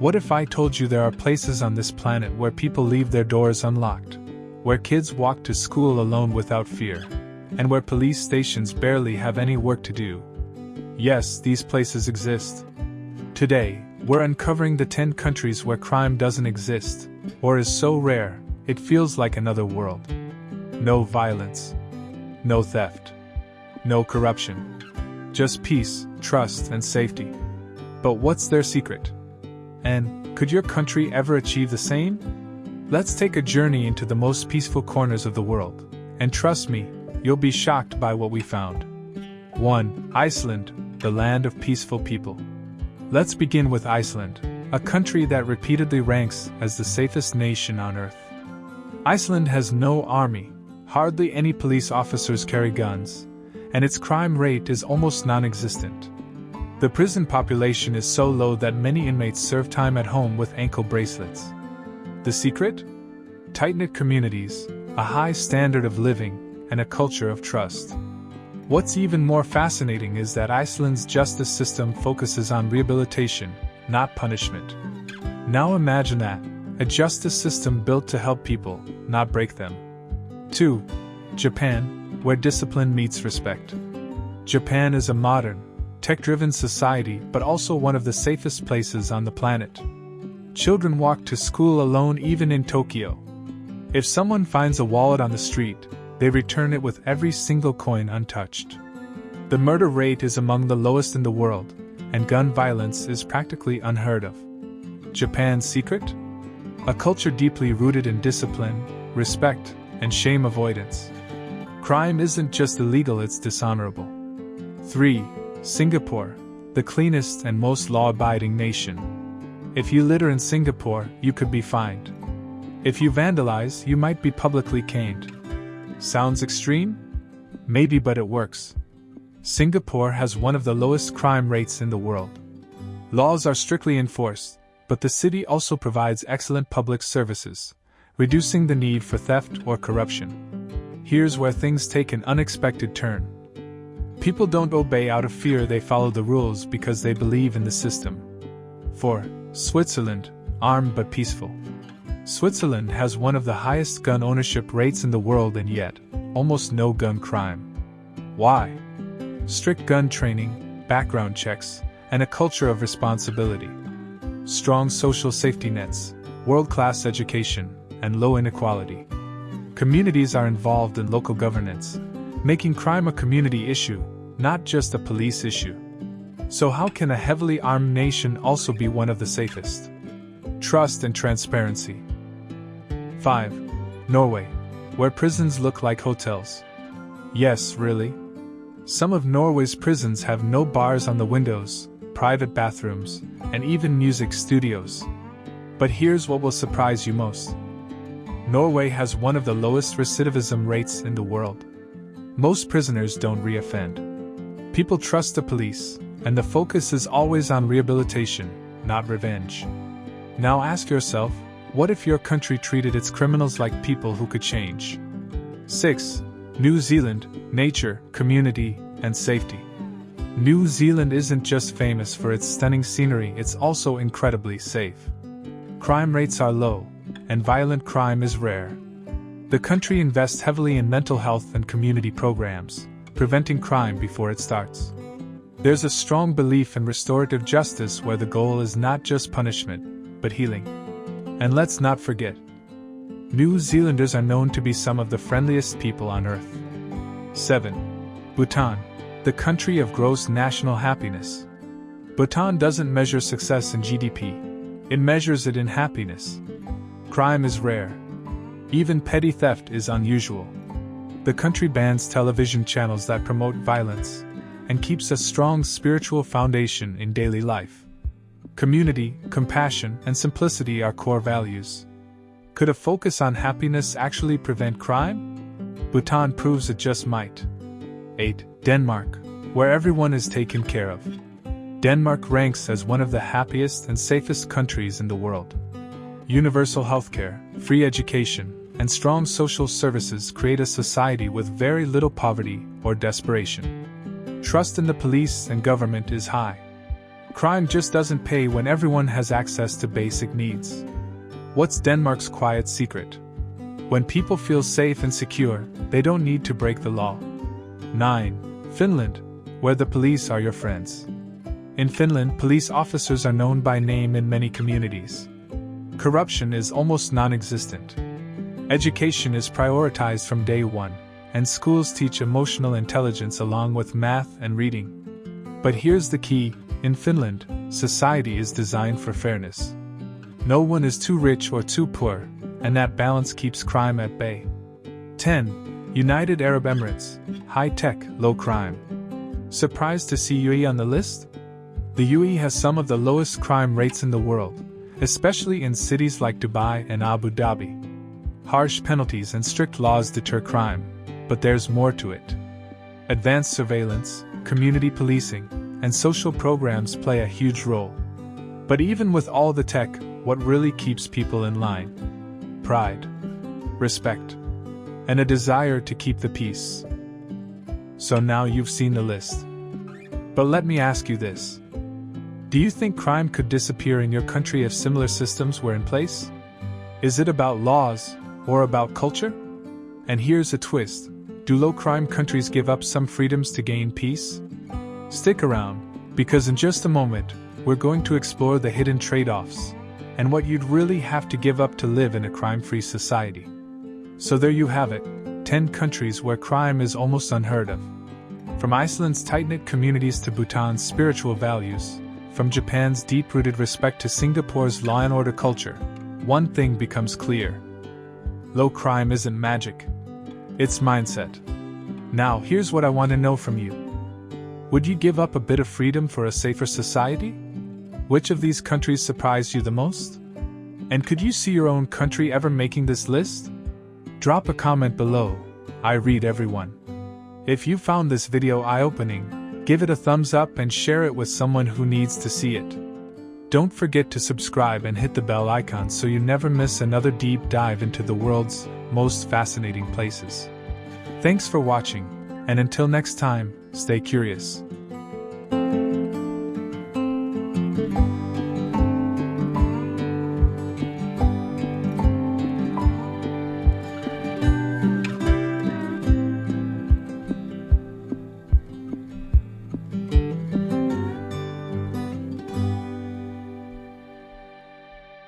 What if I told you there are places on this planet where people leave their doors unlocked, where kids walk to school alone without fear, and where police stations barely have any work to do? Yes, these places exist. Today, we're uncovering the 10 countries where crime doesn't exist, or is so rare, it feels like another world. No violence. No theft. No corruption. Just peace, trust, and safety. But what's their secret? And could your country ever achieve the same? Let's take a journey into the most peaceful corners of the world, and trust me, you'll be shocked by what we found. 1. Iceland, the land of peaceful people. Let's begin with Iceland, a country that repeatedly ranks as the safest nation on Earth. Iceland has no army, hardly any police officers carry guns, and its crime rate is almost non-existent. The prison population is so low that many inmates serve time at home with ankle bracelets. The secret? Tight-knit communities, a high standard of living, and a culture of trust. What's even more fascinating is that Iceland's justice system focuses on rehabilitation, not punishment. Now imagine that, a justice system built to help people, not break them. 2. Japan, where discipline meets respect. Japan is a modern, tech-driven society but also one of the safest places on the planet. Children walk to school alone even in Tokyo. If someone finds a wallet on the street, they return it with every single coin untouched. The murder rate is among the lowest in the world, and gun violence is practically unheard of. Japan's secret? A culture deeply rooted in discipline, respect, and shame avoidance. Crime isn't just illegal, it's dishonorable. 3. Singapore, the cleanest and most law-abiding nation. If you litter in Singapore, you could be fined. If you vandalize, you might be publicly caned. Sounds extreme? Maybe, but it works. Singapore has one of the lowest crime rates in the world. Laws are strictly enforced, but the city also provides excellent public services, reducing the need for theft or corruption. Here's where things take an unexpected turn. People don't obey out of fear, they follow the rules because they believe in the system. 4. Switzerland, armed but peaceful. Switzerland has one of the highest gun ownership rates in the world and yet, almost no gun crime. Why? Strict gun training, background checks, and a culture of responsibility. Strong social safety nets, world-class education, and low inequality. Communities are involved in local governance, making crime a community issue, not just a police issue. So how can a heavily armed nation also be one of the safest? Trust and transparency. 5. Norway, where prisons look like hotels. Yes, really? Some of Norway's prisons have no bars on the windows, private bathrooms, and even music studios. But here's what will surprise you most. Norway has one of the lowest recidivism rates in the world. Most prisoners don't reoffend. People trust the police, and the focus is always on rehabilitation, not revenge. Now ask yourself, what if your country treated its criminals like people who could change? 6. New Zealand, nature, community, and safety. New Zealand isn't just famous for its stunning scenery, it's also incredibly safe. Crime rates are low, and violent crime is rare. The country invests heavily in mental health and community programs, preventing crime before it starts. There's a strong belief in restorative justice where the goal is not just punishment, but healing. And let's not forget, New Zealanders are known to be some of the friendliest people on Earth. 7. Bhutan, the country of gross national happiness. Bhutan doesn't measure success in GDP, it measures it in happiness. Crime is rare. Even petty theft is unusual. The country bans television channels that promote violence, and keeps a strong spiritual foundation in daily life. Community, compassion, and simplicity are core values. Could a focus on happiness actually prevent crime? Bhutan proves it just might. 8. Denmark, where everyone is taken care of. Denmark ranks as one of the happiest and safest countries in the world. Universal healthcare, free education, and strong social services create a society with very little poverty or desperation. Trust in the police and government is high. Crime just doesn't pay when everyone has access to basic needs. What's Denmark's quiet secret? When people feel safe and secure, they don't need to break the law. 9. Finland, where the police are your friends. In Finland, police officers are known by name in many communities. Corruption is almost non-existent. Education is prioritized from day one, and schools teach emotional intelligence along with math and reading. But here's the key: in Finland, society is designed for fairness. No one is too rich or too poor, and that balance keeps crime at bay. 10. United Arab Emirates, high-tech, low crime. Surprised to see UAE on the list? The UAE has some of the lowest crime rates in the world, especially in cities like Dubai and Abu Dhabi. Harsh penalties and strict laws deter crime, but there's more to it. Advanced surveillance, community policing, and social programs play a huge role. But even with all the tech, what really keeps people in line? Pride, respect, and a desire to keep the peace. So now you've seen the list. But let me ask you this. Do you think crime could disappear in your country if similar systems were in place? Is it about laws, or about culture? And here's a twist. Do low-crime countries give up some freedoms to gain peace? Stick around, because in just a moment, we're going to explore the hidden trade-offs, and what you'd really have to give up to live in a crime-free society. So there you have it, 10 countries where crime is almost unheard of. From Iceland's tight-knit communities to Bhutan's spiritual values, from Japan's deep-rooted respect to Singapore's law and order culture, one thing becomes clear. Low crime isn't magic. It's mindset. Now, here's what I want to know from you. Would you give up a bit of freedom for a safer society? Which of these countries surprised you the most? And could you see your own country ever making this list? Drop a comment below. I read everyone. If you found this video eye-opening, give it a thumbs up and share it with someone who needs to see it. Don't forget to subscribe and hit the bell icon so you never miss another deep dive into the world's most fascinating places. Thanks for watching, and until next time, stay curious.